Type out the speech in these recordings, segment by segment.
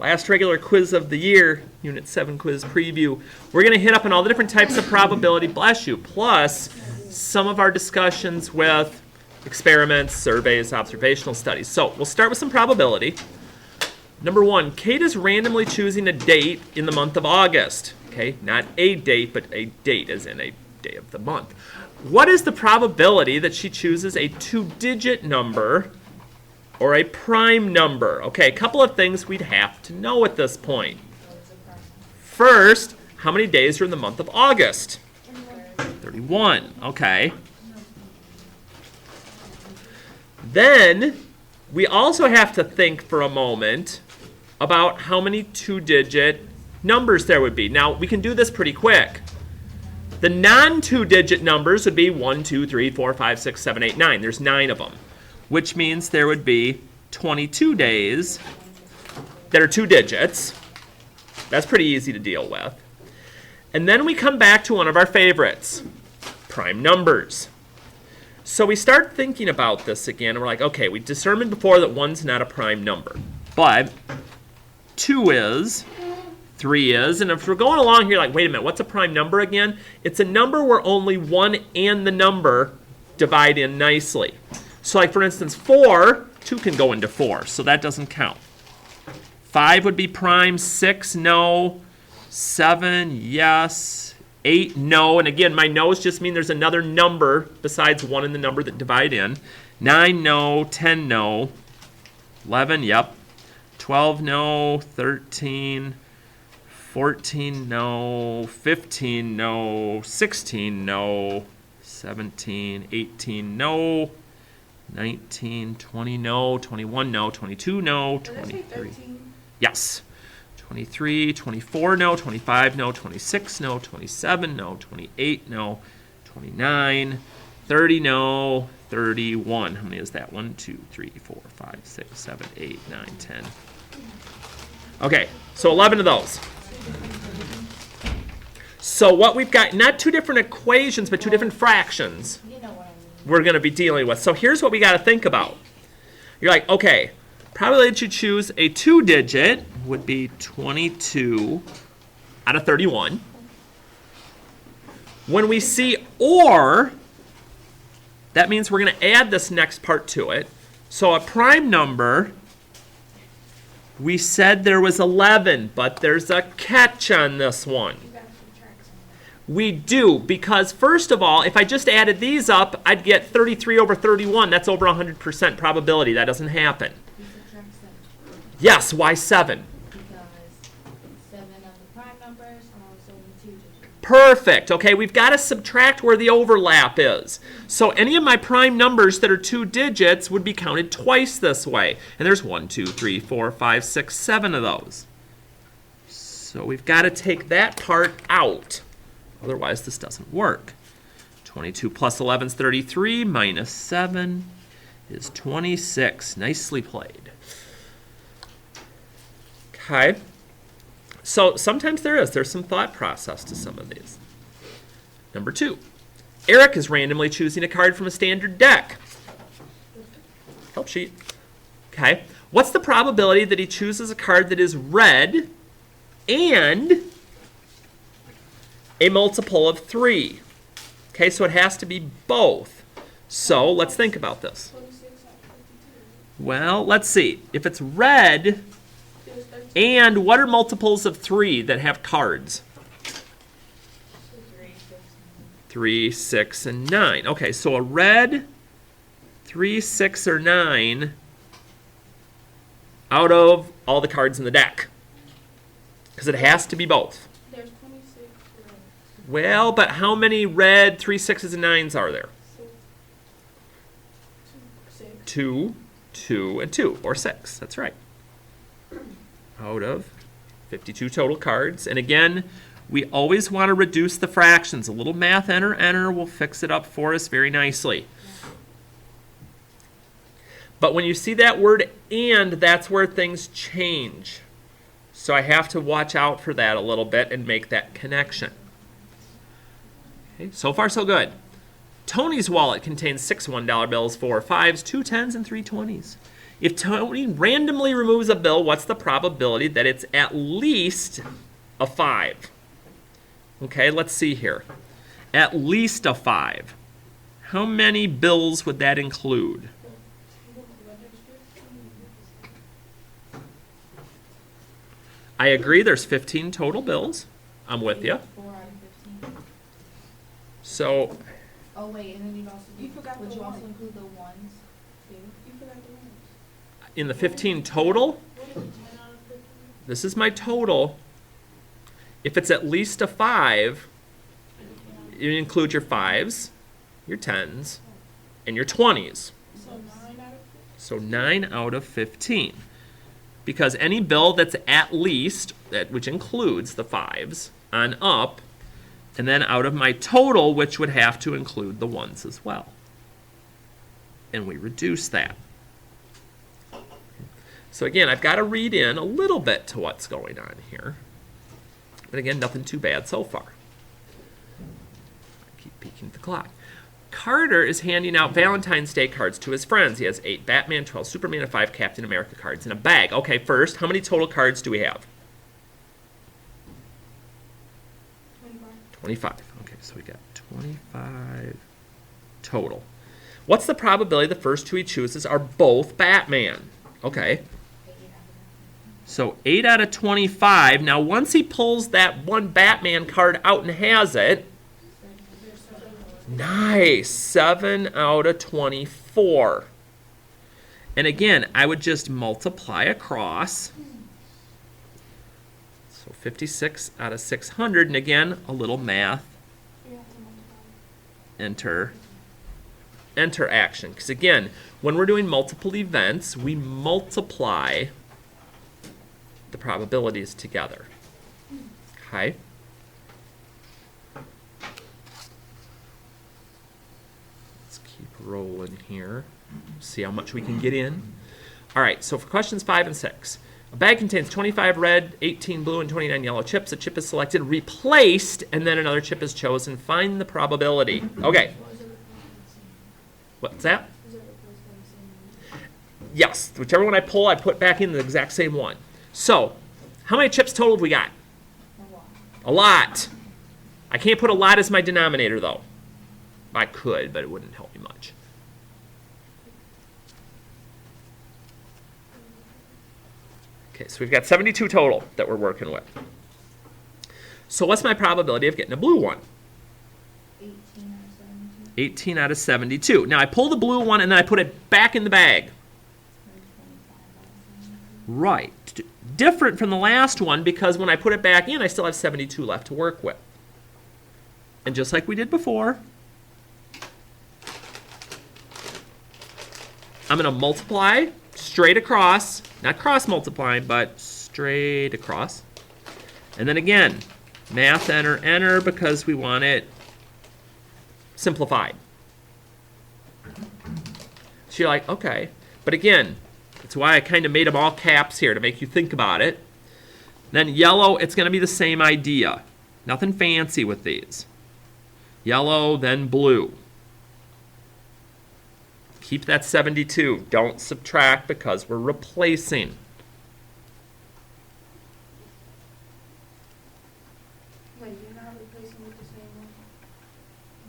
last regular quiz of the year, Unit 7 quiz preview. We're going to hit up on all the different types of probability, bless you, plus some of our discussions with experiments, surveys, observational studies. So we'll start with some probability. Number 1, Kate is randomly choosing a date in the month of August. Okay, not a date, but a date as in a day of the month. What is the probability that she chooses a 2-digit number or a prime number? Okay, a couple of things we'd have to know at this point. First, how many days are in the month of August? 31. Okay. Then, we also have to think for a moment about how many 2-digit numbers there would be. Now, we can do this pretty quick. The non-2-digit numbers would be 1, 2, 3, 4, 5, 6, 7, 8, 9. There's 9 of them, which means there would be 22 days that are 2 digits. That's pretty easy to deal with. And then we come back to one of our favorites, prime numbers. So we start thinking about this again, and we're like, okay, we determined before that 1's not a prime number, but 2 is, 3 is, and if we're going along here like, wait a minute, what's a prime number again? It's a number where only 1 and the number divide in nicely. So like for instance, 4, 2 can go into 4, so that doesn't count. 5 would be prime, 6, no, 7, yes, 8, no, and again, my no's just mean there's another number besides 1 and the number that divide in. 9, no, 10, no, 11, yep, 12, no, 13, 14, no, 15, no, 16, no, 17, 18, no, 19, 20, no, 21, no, 22, no, 23. Yes. 23, 24, no, 25, no, 26, no, 27, no, 28, no, 29, 30, no, 31. How many is that? 1, 2, 3, 4, 5, 6, 7, 8, 9, 10. Okay, so 11 of those. So what we've got, not 2 different equations, but 2 different fractions we're going to be dealing with. So here's what we got to think about. You're like, okay, probability that you choose a 2-digit would be 22 out of 31. When we see or, that means we're going to add this next part to it. So a prime number, we said there was 11, but there's a catch on this one. We do, because first of all, if I just added these up, I'd get 33 over 31. That's over 100% probability. That doesn't happen. Yes, why 7? Because 7 of the prime numbers are also in 2 digits. Perfect. Okay, we've got to subtract where the overlap is. So any of my prime numbers that are 2 digits would be counted twice this way. And there's 1, 2, 3, 4, 5, 6, 7 of those. So we've got to take that part out. Otherwise, this doesn't work. 22 plus 11 is 33, minus 7 is 26. Nicely played. Okay. So sometimes there's some thought process to some of these. Number 2. Eric is randomly choosing a card from a standard deck. Help sheet. Okay. What's the probability that he chooses a card that is red and a multiple of 3? Okay, so it has to be both. So let's think about this. Well, let's see. If it's red, and what are multiples of 3 that have cards? 3, 6, and 9. Okay, so a red, 3, 6, or 9 out of all the cards in the deck. Because it has to be both. There's 26. Well, but how many red 3, 6s, and 9s are there? 2, 2, and 2, or 6. That's right. Out of 52 total cards. And again, we always want to reduce the fractions. A little math, enter will fix it up for us very nicely. But when you see that word and, that's where things change. So I have to watch out for that a little bit and make that connection. Okay, so far so good. Tony's wallet contains 6 $1 bills, 4 5s, 2 10s, and 3 20s. If Tony randomly removes a bill, what's the probability that it's at least a 5? Okay, let's see here. At least a 5. How many bills would that include? I agree, there's 15 total bills. I'm with you. 4 out of 15. So, Oh wait, and then you'd also would you also one. include the ones too? You forgot the ones. in the 15 total, What is it, 10 out of 15? this is my total. If it's at least a 5, you include your 5s, your 10s, and your 20s. So 9 out of 15? So 9 out of 15. Because any bill that's at least, which includes the 5s, on up, and then out of my total, which would have to include the 1s as well. And we reduce that. So again, I've got to read in a little bit to what's going on here. But again, nothing too bad so far. I keep peeking at the clock. Carter is handing out Valentine's Day cards to his friends. He has 8 Batman, 12 Superman, and 5 Captain America cards in a bag. Okay, first, how many total cards do we have? 25. Okay, so we got 25 total. What's the probability the first 2 he chooses are both Batman? Okay, so 8 out of 25. Now, once he pulls that one Batman card out and has it, nice, 7 out of 24. And again, I would just multiply across. So 56 out of 600. And again, a little math. You have to multiply. Enter action. Because again, when we're doing multiple events, we multiply the probabilities together. Okay? Let's keep rolling here. See how much we can get in. All right, so for questions 5 and 6. A bag contains 25 red, 18 blue, and 29 yellow chips. A chip is selected, replaced, and then another chip is chosen. Find the probability. Okay. What's that? Yes, whichever one I pull, I put back in the exact same one. So, how many chips total have we got? A lot. I can't put a lot as my denominator, though. I could, but it wouldn't help me much. Okay, so we've got 72 total that we're working with. So what's my probability of getting a blue one? 18 out of 72. 18 out of 72. Now I pull the blue one and then I put it back in the bag. 25 out of 72. Right. Different from the last one because when I put it back in, I still have 72 left to work with. And just like we did before, I'm going to multiply straight across, not cross multiplying, but straight across. And then again, math enter because we want it simplified. So you're like, okay. But again, that's why I kind of made them all caps here to make you think about it. Then yellow, it's going to be the same idea. Nothing fancy with these. Yellow, then blue. Keep that 72. Don't subtract because we're replacing. Wait, you're not replacing with the same one?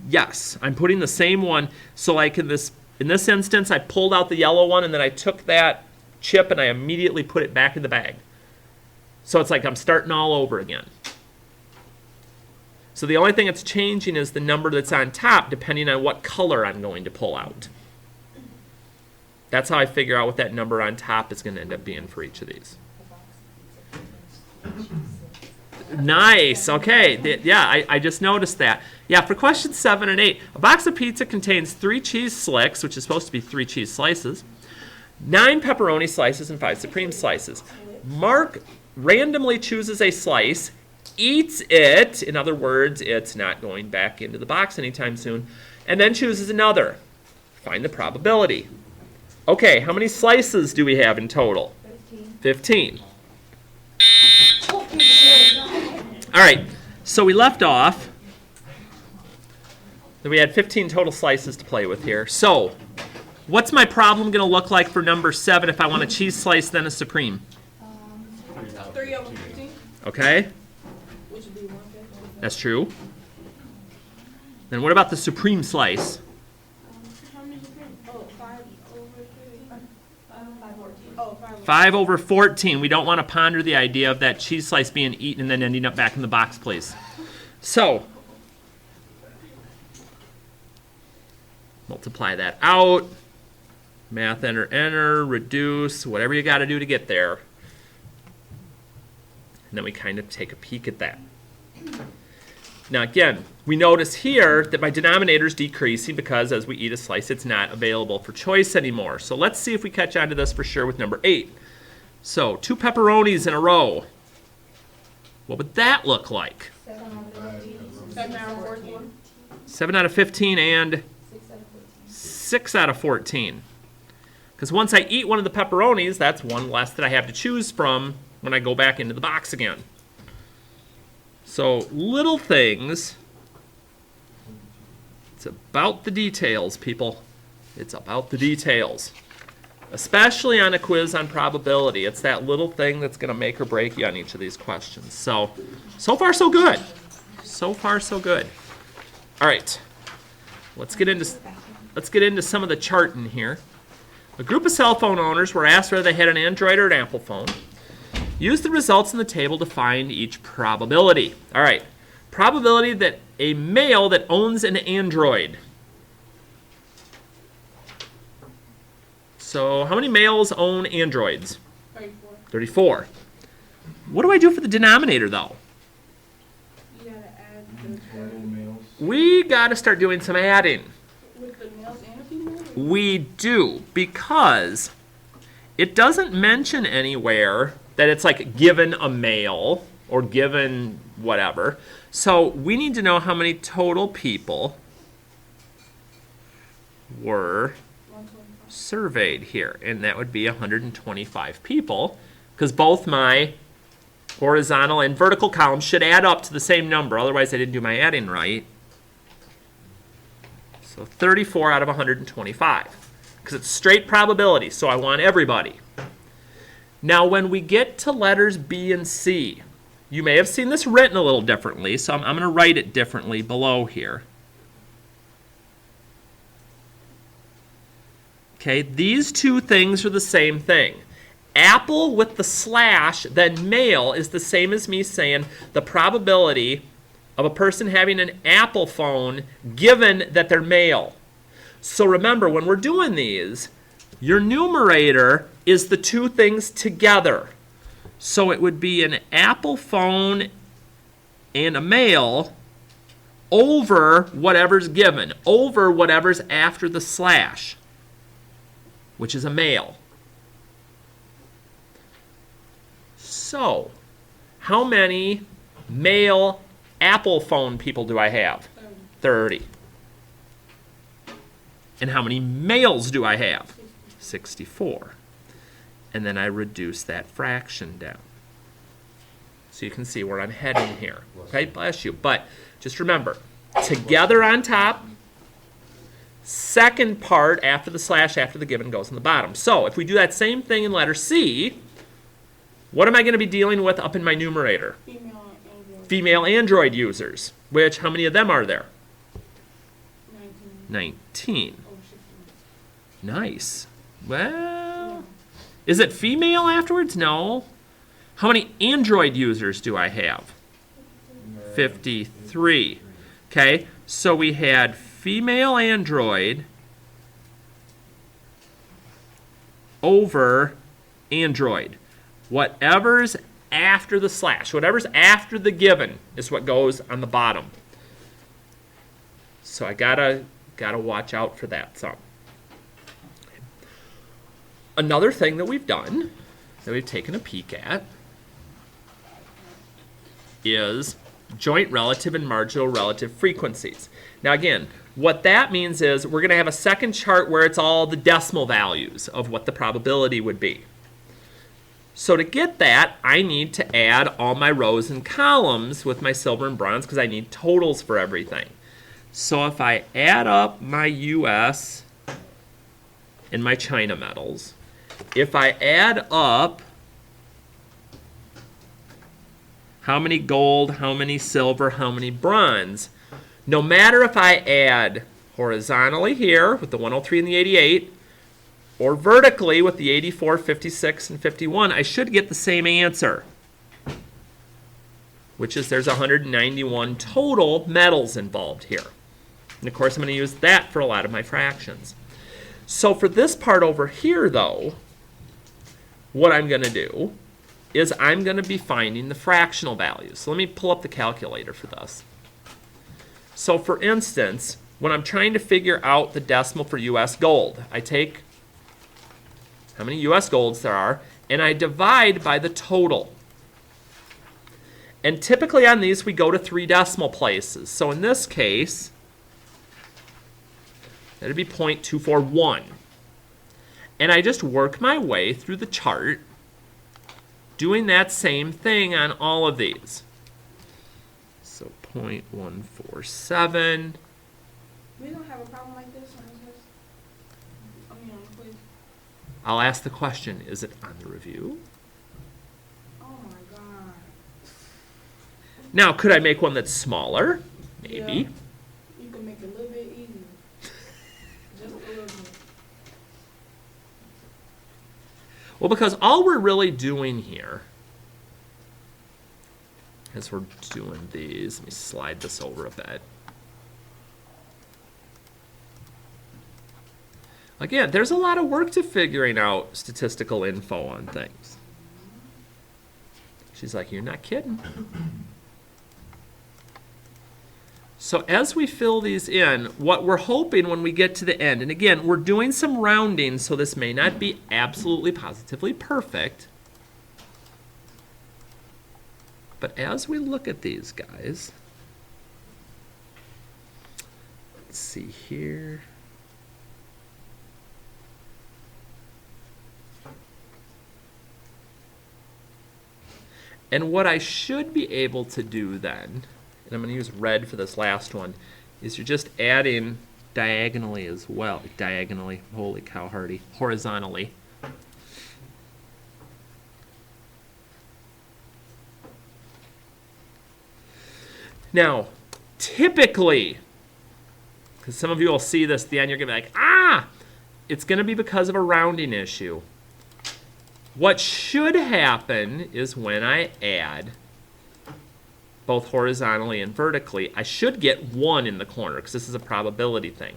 Yes, I'm putting the same one. So like in this instance, I pulled out the yellow one and then I took that chip and I immediately put it back in the bag. So it's like I'm starting all over again. So the only thing that's changing is the number that's on top depending on what color I'm going to pull out. That's how I figure out what that number on top is going to end up being for each of these. Nice. Okay. Yeah, I just noticed that. Yeah, for questions 7 and 8, a box of pizza contains 3 cheese slicks, which is supposed to be 3 cheese slices, 9 pepperoni slices, and 5 supreme slices. Mark randomly chooses a slice, eats it, in other words, it's not going back into the box anytime soon, and then chooses another. Find the probability. Okay, how many slices do we have in total? 15. All right, so we left off. We had 15 total slices to play with here. So What's my problem going to look like for number 7 if I want a cheese slice then a supreme? 3 over 15, Okay, which would be 1/5. that's true. Then what about the supreme slice? How many is it? Oh, 5 over 15. 5/14. Oh, 5 over 5 over 14. We don't want to ponder the idea of that cheese slice being eaten and then ending up back in the box, please. So, multiply that out. Math, enter, reduce, whatever you got to do to get there. And then we kind of take a peek at that. Now again, we notice here that my denominator is decreasing because as we eat a slice, it's not available for choice anymore. So let's see if we catch on to this for sure with number 8. So 2 pepperonis in a row. What would that look like? 7 out of 14. 7 out of 14. 7 out of 15 and 6 out of 14. 6 out of 14. Because once I eat one of the pepperonis, that's one less that I have to choose from when I go back into the box again. So little things. It's about the details, people. It's about the details. Especially on a quiz on probability. It's that little thing that's going to make or break you on each of these questions. So far so good. So far so good. All right. Let's get into some of the charting here. A group of cell phone owners were asked whether they had an Android or an Apple phone. Use the results in the table to find each probability. All right. Probability that a male that owns an Android. So how many males own Androids? 34. 34. What do I do for the denominator, though? You gotta add the 12 males. We got to start doing some adding. with the males and the females? We do, because it doesn't mention anywhere that it's like given a male or given whatever. So we need to know how many total people were 125. surveyed here, and that would be 125 people, because both my horizontal and vertical columns should add up to the same number, otherwise I didn't do my adding right. So 34 out of 125, because it's straight probability, so I want everybody. Now when we get to letters B and C, you may have seen this written a little differently, so I'm going to write it differently below here. Okay, these two things are the same thing. Apple with the slash, then male, is the same as me saying the probability of a person having an Apple phone given that they're male. So remember, when we're doing these, your numerator is the two things together. So it would be an Apple phone and a male over whatever's given, over whatever's after the slash, which is a male. So, how many male Apple phone people do I have? 30. And how many males do I have? 64. And then I reduce that fraction down. So you can see where I'm heading here. Okay, bless you. But just remember, together on top, second part after the slash, after the given, goes in the bottom. So if we do that same thing in letter C, what am I going to be dealing with up in my numerator? Female Android. Female Android users, which, how many of them are there? 19. 19. Over 16. Nice. Well, is it female afterwards? No. How many Android users do I have? 53. Okay, so we had female Android over Android. Whatever's after the slash, whatever's after the given is what goes on the bottom. So I gotta watch out for that some. Another thing that we've done, that we've taken a peek at, is joint relative and marginal relative frequencies. Now again, what that means is we're going to have a second chart where it's all the decimal values of what the probability would be. So to get that, I need to add all my rows and columns with my silver and bronze because I need totals for everything. So if I add up my US and my china metals, if I add up how many gold, how many silver, how many bronze, no matter if I add horizontally here with the 103 and the 88, or vertically with the 84, 56, and 51, I should get the same answer, which is there's 191 total metals involved here. And of course, I'm going to use that for a lot of my fractions. So for this part over here, though, what I'm going to do is I'm going to be finding the fractional values. So let me pull up the calculator for this. So for instance, when I'm trying to figure out the decimal for US gold, I take how many US golds there are, and I divide by the total. And typically on these, we go to 3 decimal places. So in this case, that would be 0.241. And I just work my way through the chart, doing that same thing on all of these. So 0.147. We don't have a problem like this on this. I mean, on the quiz. I'll ask the question, is it on the review? Oh my god. Now, could I make one that's smaller? Maybe. Yeah. You can make it a little bit easier. Just a little bit. Well, because all we're really doing here, as we're doing these, let me slide this over a bit. Again, there's a lot of work to figuring out statistical info on things. She's like, you're not kidding. So as we fill these in, what we're hoping when we get to the end, and again, we're doing some rounding, so this may not be absolutely positively perfect. But as we look at these guys, let's see here. And what I should be able to do then, and I'm going to use red for this last one, is you're just adding diagonally as well. Diagonally, holy cow, Harty. Horizontally. Now, typically, because some of you will see this at the end, you're going to be like, ah! It's going to be because of a rounding issue. What should happen is when I add both horizontally and vertically, I should get 1 in the corner because this is a probability thing.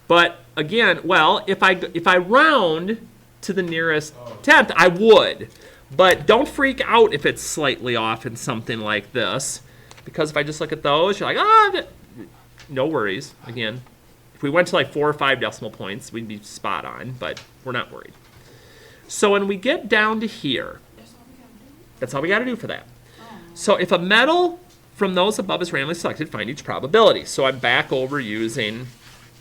But again, well, if I round to the nearest tenth, I would. But don't freak out if it's slightly off in something like this, because if I just look at those, you're like, ah, no worries. Again, if we went to like 4 or 5 decimal points, we'd be spot on, but we're not worried. So when we get down to here, that's all we got to do for that. So if a metal from those above is randomly selected, find each probability. So I'm back over using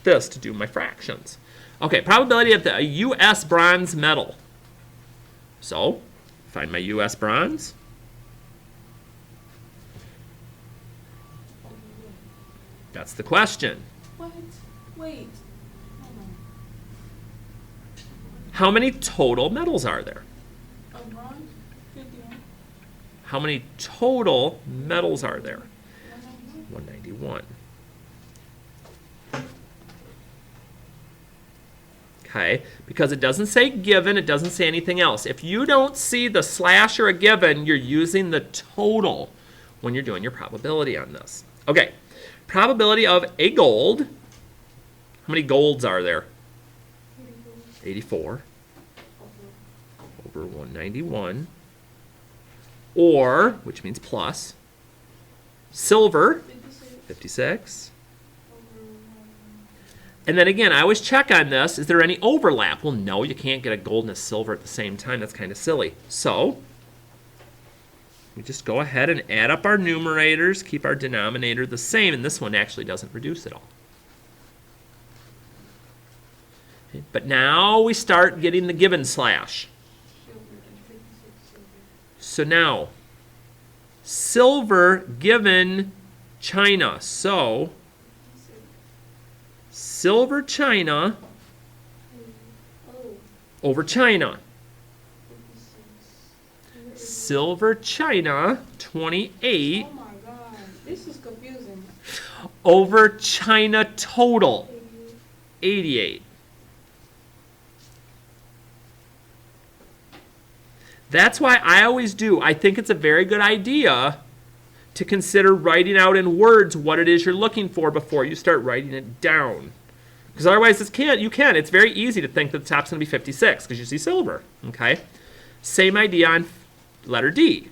this to do my fractions. Okay, probability of the U.S. bronze medal. So find my U.S. bronze. That's the question. What? Wait. Hold on. How many total metals are there? A bronze? 51. How many total metals are there? 191. 191. Okay, because it doesn't say given, it doesn't say anything else. If you don't see the slash or a given, you're using the total when you're doing your probability on this. Okay, probability of a gold. How many golds are there? 84 over 191. Or, which means plus, silver, 56. And then again, I always check on this. Is there any overlap? Well, no, you can't get a gold and a silver at the same time. That's kind of silly. So we just go ahead and add up our numerators, keep our denominator the same, and this one actually doesn't reduce at all. Okay, but now we start getting the given slash. So now, silver given China. So silver China over China. 56. Silver China, 28, Oh my god, this is confusing. over China total, 88. That's why I always do. I think it's a very good idea to consider writing out in words what it is you're looking for before you start writing it down. Because otherwise, it's very easy to think that the top's going to be 56 because you see silver. Okay? Same idea on letter D.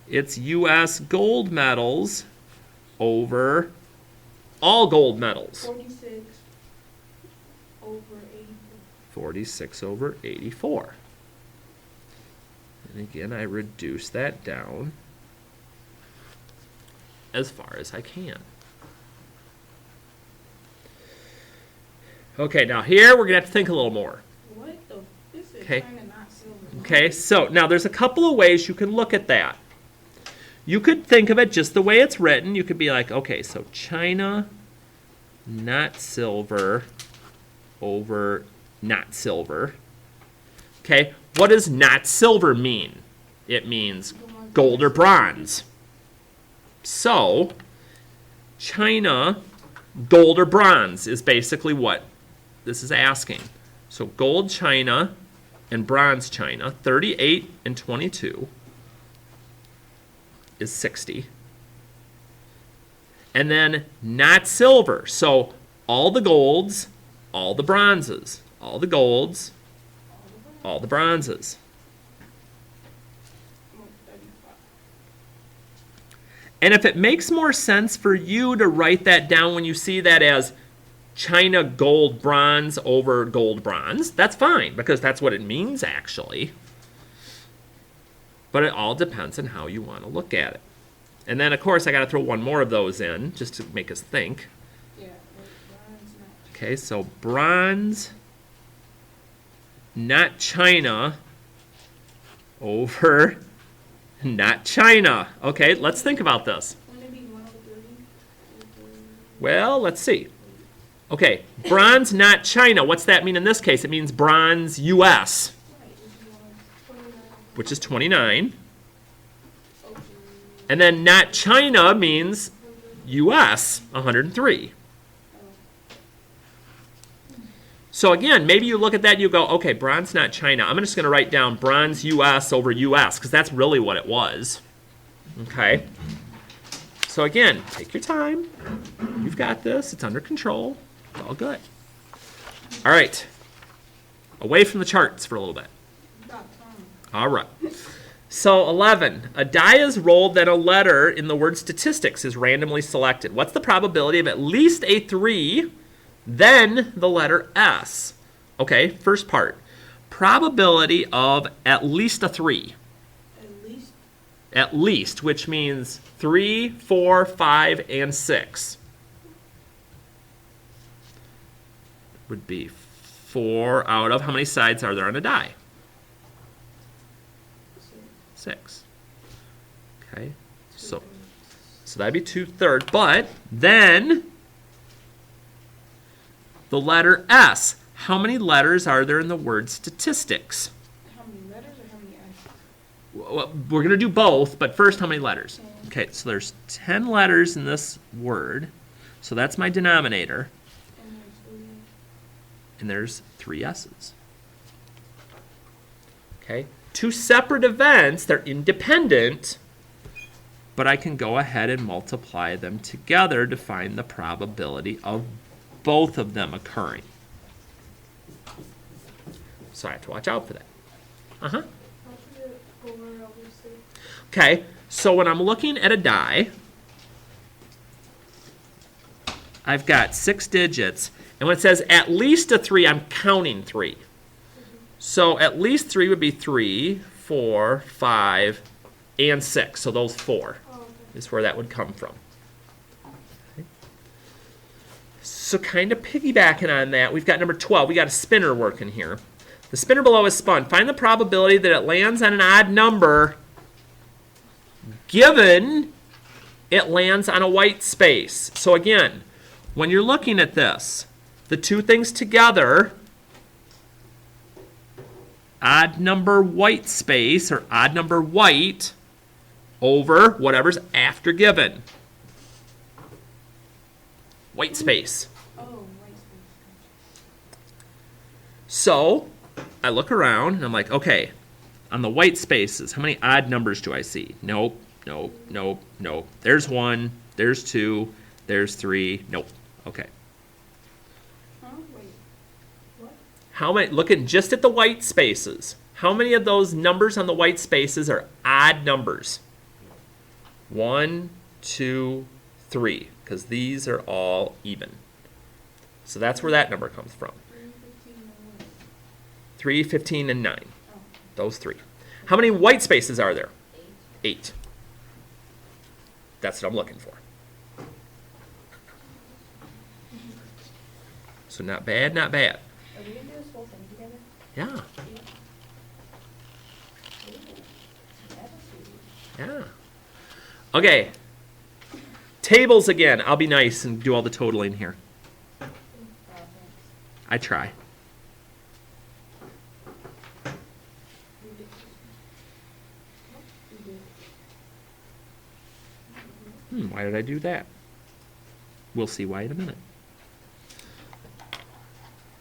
It's U.S. gold medals over all gold medals. 46 over 84. 46 over 84. And again, I reduce that down as far as I can. Okay, now here we're going to have to think a little more. What the? This is Okay. kind of not silver. Okay, so now there's a couple of ways you can look at that. You could think of it just the way it's written. You could be like, okay, so China, not silver, over not silver. Okay, what does not silver mean? It means gold or bronze. So, China, gold or bronze is basically what this is asking. So gold China and bronze China, 38 and 22 is 60. And then not silver. So all the golds, all the bronzes, all the golds, all the bronzes. 35. And if it makes more sense for you to write that down when you see that as China gold bronze over gold bronze, that's fine because that's what it means actually. But it all depends on how you want to look at it. And then, of course, I got to throw one more of those in just to make us think. Yeah, bronze not. Okay, so bronze, not China, over not China. Okay, let's think about this. Wouldn't it be 103? Well, let's see. Okay, bronze, not China. What's that mean in this case? It means bronze, U.S., Right, which is 29. okay. And then not China means U.S., 103. So again, maybe you look at that and you go, okay, bronze, not China. I'm just going to write down bronze, U.S. over U.S. because that's really what it was. Okay? So again, take your time. You've got this. It's under control. It's all good. All right. Away from the charts for a little bit. About time. All right. So 11. A die is rolled, then a letter in the word statistics is randomly selected. What's the probability of at least a 3, then the letter S? Okay, first part. Probability of at least a 3. At least. At least, which means 3, 4, 5, and 6. Would be 4 out of how many sides are there on a die? 6. Okay, so that'd be 2/3. But then the letter S. How many letters are there in the word statistics? How many letters or how many S's? Well, we're going to do both, but first, how many letters? Okay, so there's 10 letters in this word. So that's my denominator. And there's 3 And there's 3 S's. Okay, 2 separate events. They're independent, but I can go ahead and multiply them together to find the probability of both of them occurring. So I have to watch out for that. Uh-huh. How should it over over 6? Okay, so when I'm looking at a die, I've got 6 digits, and when it says at least a 3, I'm counting 3. So at least 3 would be 3, 4, 5, and 6. So those 4 Oh, okay. is where that would come from. Okay. So kind of piggybacking on that, we've got number 12. We got a spinner working here. The spinner below is spun. Find the probability that it lands on an odd number given it lands on a white space. So again, when you're looking at this, the two things together odd number white space, or odd number white, over whatever's after given. White space. Oh, white space. So I look around and I'm like, okay, on the white spaces, how many odd numbers do I see? Nope, nope, nope, nope. There's 1, there's 2, there's 3, nope. Okay. Huh? Wait. What? How many, looking just at the white spaces, how many of those numbers on the white spaces are odd numbers? 1, 2, 3, because these are all even. So that's where that number comes from. 3, 15, and 9. Those 3. How many white spaces are there? 8. That's what I'm looking for. So not bad, not bad. Are we going to do this whole thing together? Yeah. Yeah. Okay. Tables again. I'll be nice and do all the totaling here. I try. Why did I do that? We'll see why in a minute.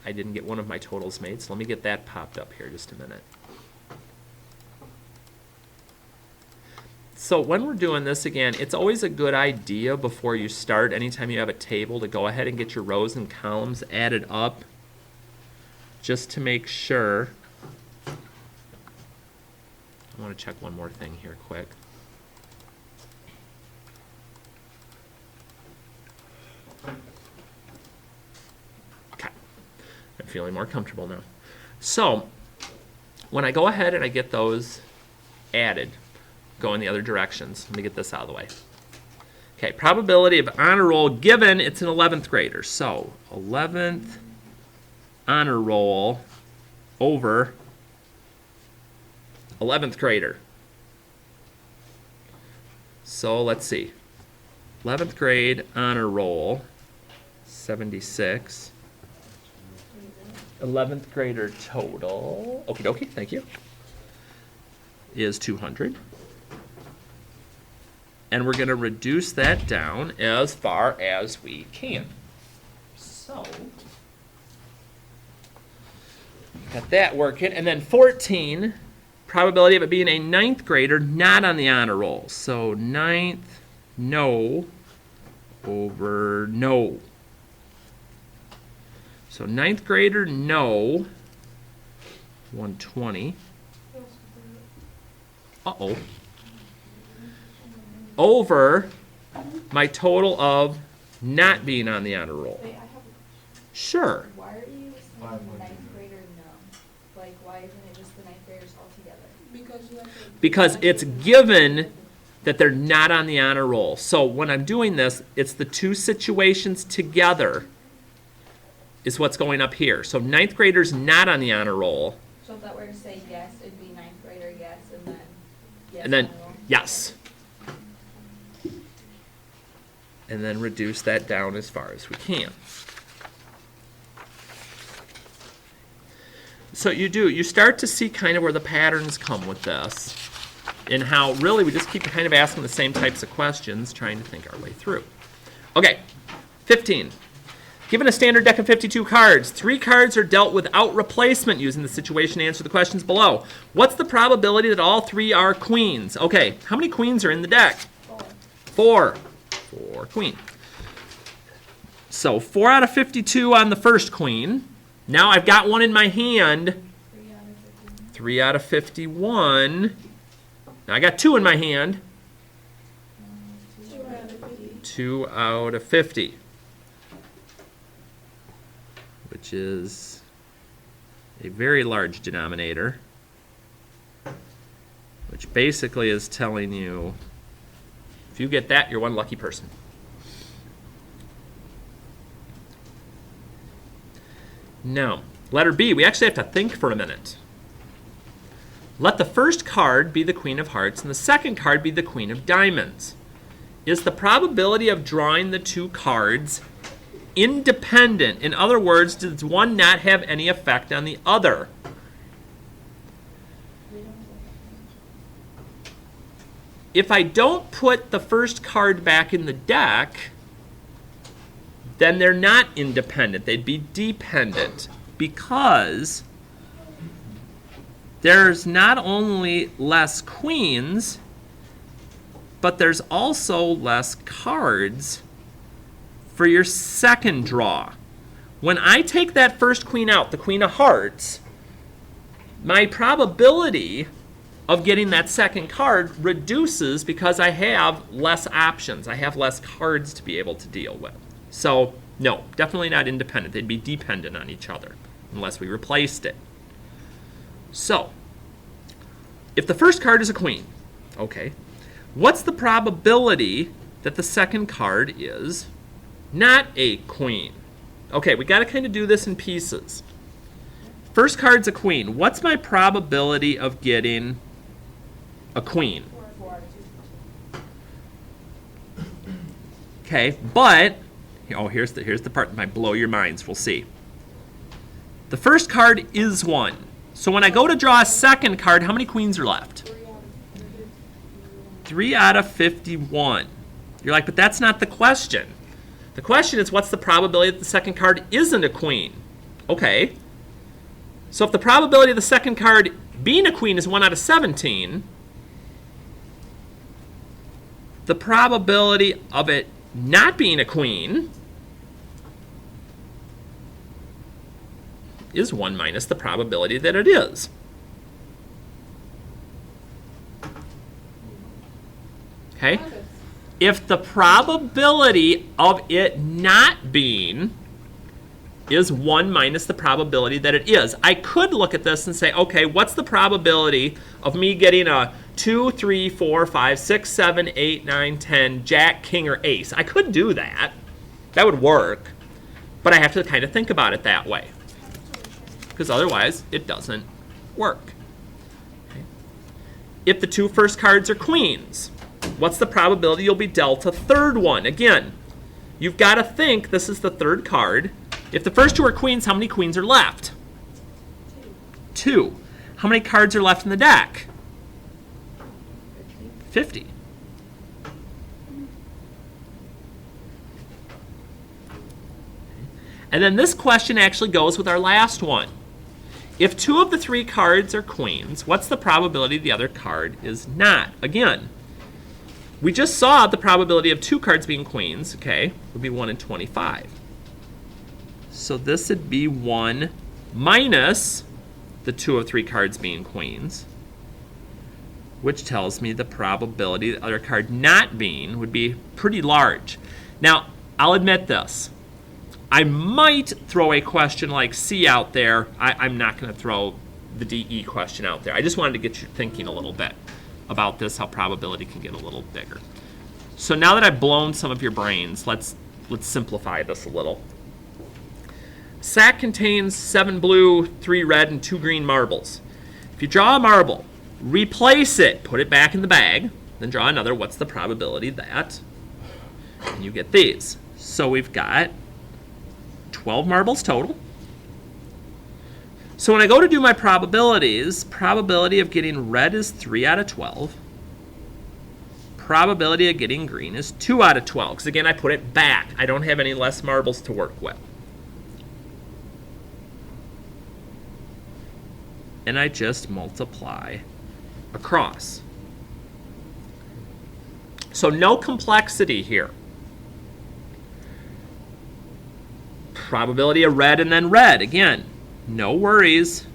I didn't get one of my totals made, so let me get that popped up here just a minute. So when we're doing this again, it's always a good idea before you start, anytime you have a table, to go ahead and get your rows and columns added up, just to make sure. I want to check one more thing here quick. Okay, I'm feeling more comfortable now. So when I go ahead and I get those added, go in the other directions. Let me get this out of the way. Okay, probability of honor roll given, it's an 11th grader. So 11th honor roll over 11th grader. So let's see. 11th grade honor roll, 76. 11th grader total, okie dokie, thank you, is 200. And we're going to reduce that down as far as we can. So, got that working. And then 14, probability of it being a 9th grader not on the honor roll. So 9th, no, over no. So 9th grader, no, 120. Uh-oh. Over my total of not being on the honor roll. Wait, I have a Sure. Why are you saying the ninth grader no? Like, why isn't it just the ninth graders altogether? because you have to. Because it's given that they're not on the honor roll. So when I'm doing this, it's the two situations together is what's going up here. So 9th grader's not on the honor roll. So if that were to say yes, it'd be ninth grader yes, and then yes. And then, honor roll? yes. And then reduce that down as far as we can. So you start to see kind of where the patterns come with this, and how really we just keep kind of asking the same types of questions, trying to think our way through. Okay, 15. Given a standard deck of 52 cards, 3 cards are dealt without replacement using the situation to answer the questions below. What's the probability that all 3 are queens? Okay, how many queens are in the deck? 4. 4 queen. So 4 out of 52 on the first queen. Now I've got one in my hand. 3 out of 51. Now I got 2 in my hand. 2 out of 50. Which is a very large denominator. Which basically is telling you, if you get that, you're one lucky person. Now, letter B, we actually have to think for a minute. Let the first card be the Queen of Hearts and the second card be the Queen of Diamonds. Is the probability of drawing the 2 cards independent? In other words, does one not have any effect on the other? if I don't put the first card back in the deck, then they're not independent. They'd be dependent, because there's not only less queens, but there's also less cards for your second draw. When I take that first queen out, the queen of hearts, my probability of getting that second card reduces because I have less options. I have less cards to be able to deal with. So, no, definitely not independent. They'd be dependent on each other unless we replaced it. So, if the first card is a queen, okay, what's the probability that the second card is not a queen? Okay, we got to kind of do this in pieces. First card's a queen. What's my probability of getting a queen? 4 out of 2. Okay, but here's the part that might blow your minds. We'll see. The first card is 1. So when I go to draw a second card, how many queens are left? 3 out of 51. You're like, but that's not the question. The question is, what's the probability that the second card isn't a queen? Okay. So if the probability of the second card being a queen is 1 out of 17, the probability of it not being a queen is 1 minus the probability that it is. Okay? If the probability of it not being is 1 minus the probability that it is, I could look at this and say, okay, what's the probability of me getting a 2, 3, 4, 5, 6, 7, 8, 9, 10, jack, king, or ace? I could do that. That would work. But I have to kind of think about it that way, because otherwise it doesn't work. Okay. If the 2 first cards are queens, what's the probability you'll be dealt a third one? Again, you've got to think this is the third card. If the first 2 are queens, how many queens are left? 2. How many cards are left in the deck? 50. And then this question actually goes with our last one. If 2 of the 3 cards are queens, what's the probability the other card is not? Again, we just saw the probability of 2 cards being queens, okay, would be 1 in 25. So this would be 1 minus the 2 of 3 cards being queens, which tells me the probability of the other card not being would be pretty large. Now, I'll admit this. I might throw a question like C out there. I'm not going to throw the DE question out there. I just wanted to get you thinking a little bit about this, how probability can get a little bigger. So now that I've blown some of your brains, let's simplify this a little. Sack contains 7 blue, 3 red, and 2 green marbles. If you draw a marble, replace it, put it back in the bag, then draw another. What's the probability that? And you get these. So we've got 12 marbles total. So when I go to do my probabilities, probability of getting red is 3 out of 12. Probability of getting green is 2 out of 12. Because again, I put it back. I don't have any less marbles to work with. And I just multiply across. So no complexity here. Probability of red and then red. Again, no worries.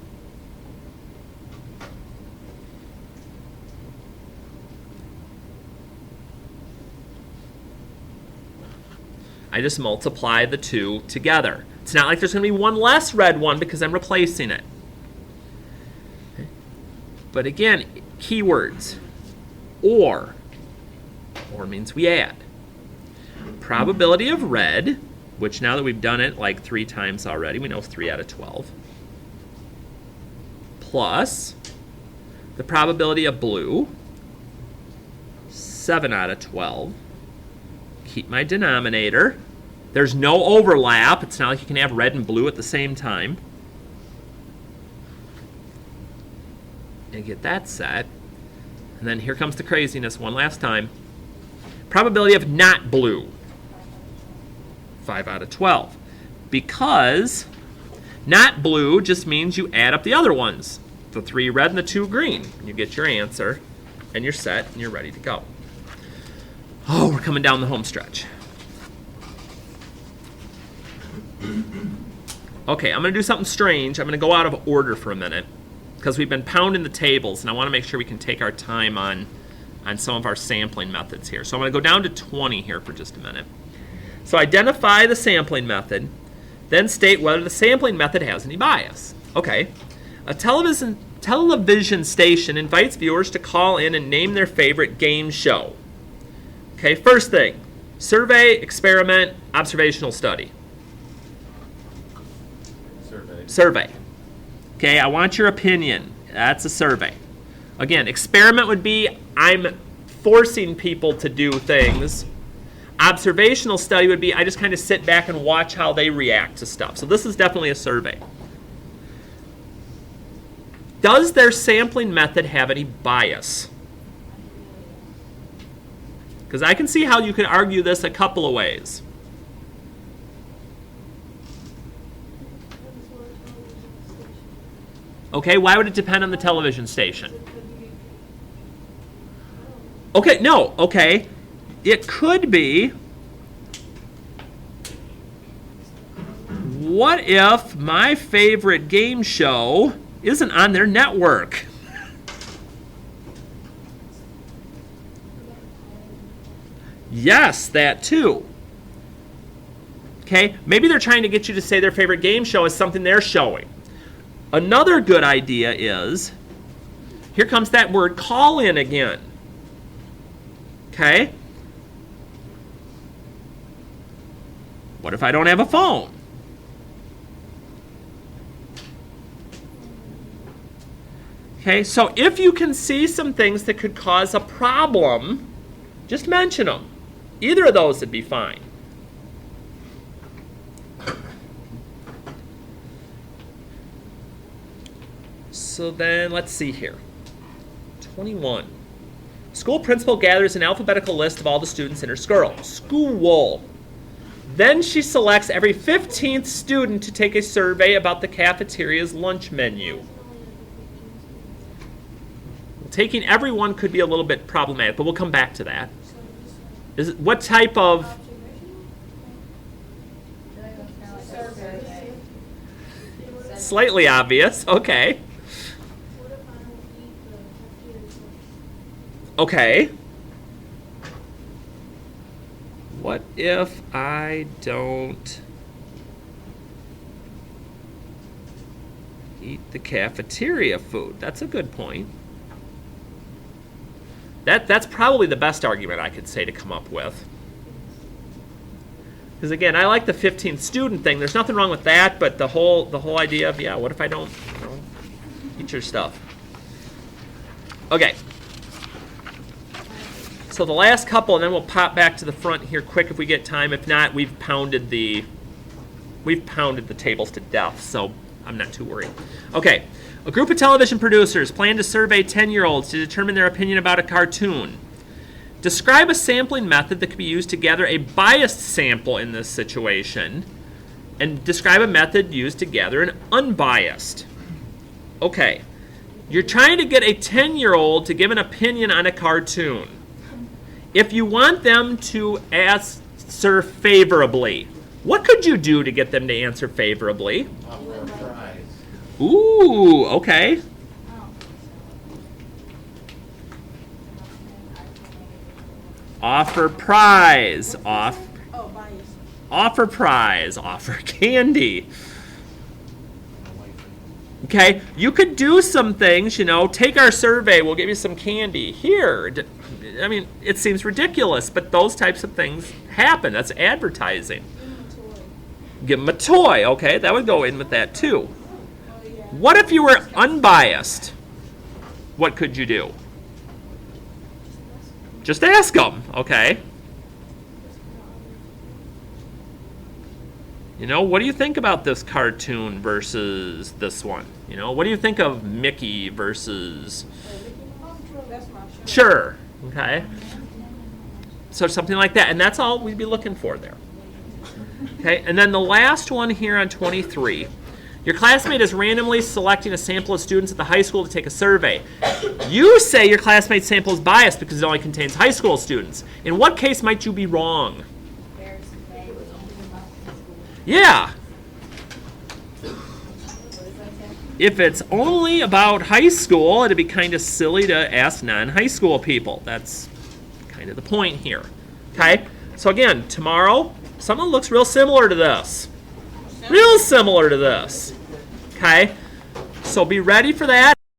I just multiply the 2 together. It's not like there's going to be one less red one because I'm replacing it. Okay. But again, keywords. Or means we add. Probability of red, which now that we've done it like 3 times already, we know 3 out of 12, plus the probability of blue, 7 out of 12. Keep my denominator. There's no overlap. It's not like you can have red and blue at the same time. And get that set. And And then here comes the craziness one last time. Probability of not blue. 5 out of 12. Because not blue just means you add up the other ones. The 3 red and the 2 green. You get your answer, and you're set, and you're ready to go. Oh, we're coming down the home stretch. Okay, I'm going to do something strange. I'm going to go out of order for a minute because we've been pounding the tables, and I want to make sure we can take our time on some of our sampling methods here. So I'm going to go down to 20 here for just a minute. So identify the sampling method, then state whether the sampling method has any bias. Okay, a television station invites viewers to call in and name their favorite game show. Okay, first thing, survey, experiment, observational study. Survey. Okay, I want your opinion. That's a survey. Again, experiment would be I'm forcing people to do things. Observational study would be I just kind of sit back and watch how they react to stuff. So this is definitely a survey. Does their sampling method have any bias? Because I can see how you can argue this a couple of ways. Okay, why would it depend on the television station? Okay, no, okay. It could be, what if my favorite game show isn't on their network? Yes, that too. Okay, maybe they're trying to get you to say their favorite game show is something they're showing. Another good idea is, here comes that word call in again. Okay? What if I don't have a phone? Okay, so if you can see some things that could cause a problem, just mention them. Either of those would be fine. So then, let's see here. 21. School principal gathers an alphabetical list of all the students in her school. Then she selects every 15th student to take a survey about the cafeteria's lunch menu. Taking everyone could be a little bit problematic, but we'll come back to that. What type of... Survey. Slightly obvious, okay. Okay. What if I don't eat the cafeteria food? That's a good point. That's probably the best argument I could say to come up with. Because again, I like the 15th student thing. There's nothing wrong with that, but the whole idea of, yeah, what if I don't eat your stuff? Okay. So the last couple, and then we'll pop back to the front here quick if we get time. If not, we've pounded the tables to death, so I'm not too worried. Okay, a group of television producers plan to survey 10-year-olds to determine their opinion about a cartoon. Describe a sampling method that could be used to gather a biased sample in this situation, and describe a method used to gather an unbiased. Okay, you're trying to get a 10-year-old to give an opinion on a cartoon. If you want them to answer favorably, what could you do to get them to answer favorably? Offer a prize. Ooh, okay. Offer prize. Offer prize. Offer candy. Okay, you could do some things, take our survey, we'll give you some candy. Here, I mean, it seems ridiculous, but those types of things happen. That's advertising. Give them a toy. Okay, that would go in with that too. What if you were unbiased? What could you do? Just ask them, okay? What do you think about this cartoon versus this one? What do you think of Mickey versus... Sure. Okay. So something like that. And that's all we'd be looking for there. Okay. And then the last one here on 23. Your classmate is randomly selecting a sample of students at the high school to take a survey. You say your classmate's sample is biased because it only contains high school students. In what case might you be wrong? Yeah. If it's only about high school, it'd be kind of silly to ask non-high school people. That's kind of the point here. Okay? So again, tomorrow, something looks real similar to this. Real similar to this. Okay? So be ready for that.